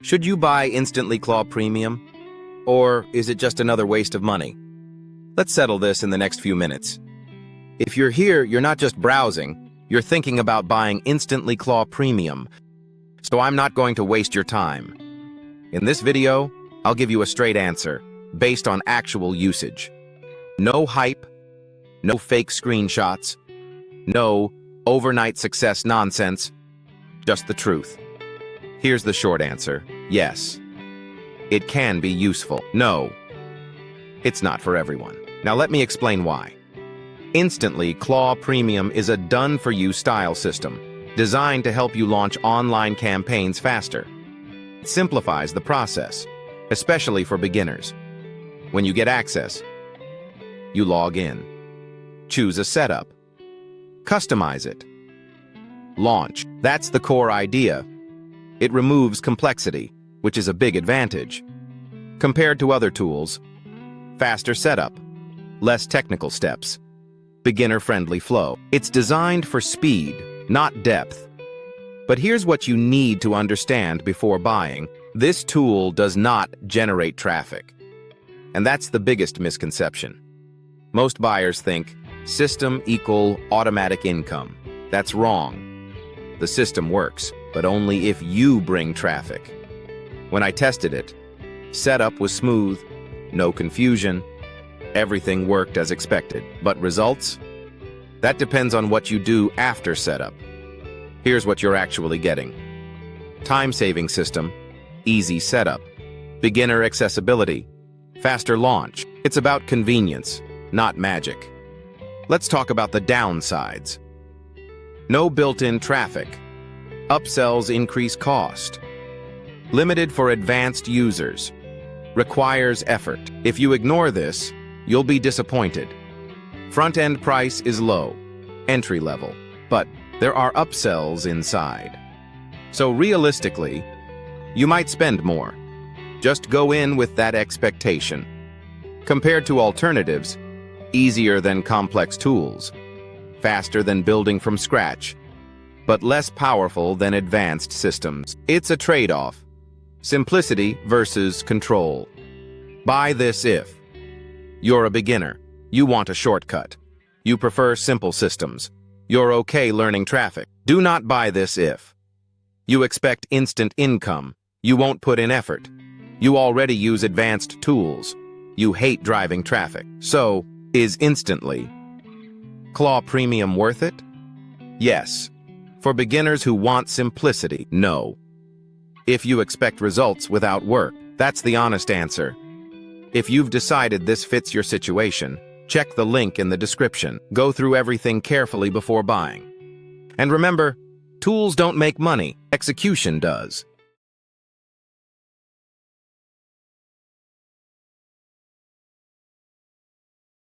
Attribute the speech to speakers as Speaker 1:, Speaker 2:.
Speaker 1: Should you buy InstantlyClaw Premium? Or is it just another waste of money? Let's settle this in the next few minutes. If you're here, you're not just browsing, you're thinking about buying InstantlyClaw Premium. So I'm not going to waste your time. In this video, I'll give you a straight answer, based on actual usage. No hype, no fake screenshots, no overnight success nonsense, just the truth. Here's the short answer: yes. It can be useful. No, it's not for everyone. Now let me explain why. InstantlyClaw Premium is a done-for-you style system, designed to help you launch online campaigns faster. It simplifies the process, especially for beginners. When you get access, you log in, choose a setup, customize it, launch. That's the core idea. It removes complexity, which is a big advantage. Compared to other tools, faster setup, less technical steps, beginner-friendly flow. It's designed for speed, not depth. But here's what you need to understand before buying. This tool does not generate traffic. And that's the biggest misconception. Most buyers think system equal automatic income. That's wrong. The system works, but only if you bring traffic. When I tested it, setup was smooth, no confusion, everything worked as expected. But results? That depends on what you do after setup. Here's what you're actually getting. Time-saving system, easy setup, beginner accessibility, faster launch. It's about convenience, not magic. Let's talk about the downsides. No built-in traffic. Upsells increase cost. Limited for advanced users. Requires effort. If you ignore this, you'll be disappointed. Front-end price is low, entry level, but there are upsells inside. So realistically, you might spend more. Just go in with that expectation. Compared to alternatives, easier than complex tools, faster than building from scratch, but less powerful than advanced systems. It's a trade-off. Simplicity versus control. Buy this if you're a beginner, you want a shortcut, you prefer simple systems, you're okay learning traffic. Do not buy this if you expect instant income, you won't put in effort, you already use advanced tools, you hate driving traffic. So, is InstantlyClaw Premium worth it? Yes. For beginners who want simplicity, no. If you expect results without work, that's the honest answer. If you've decided this fits your situation, check the link in the description. Go through everything carefully before buying. And remember, tools don't make money, execution does.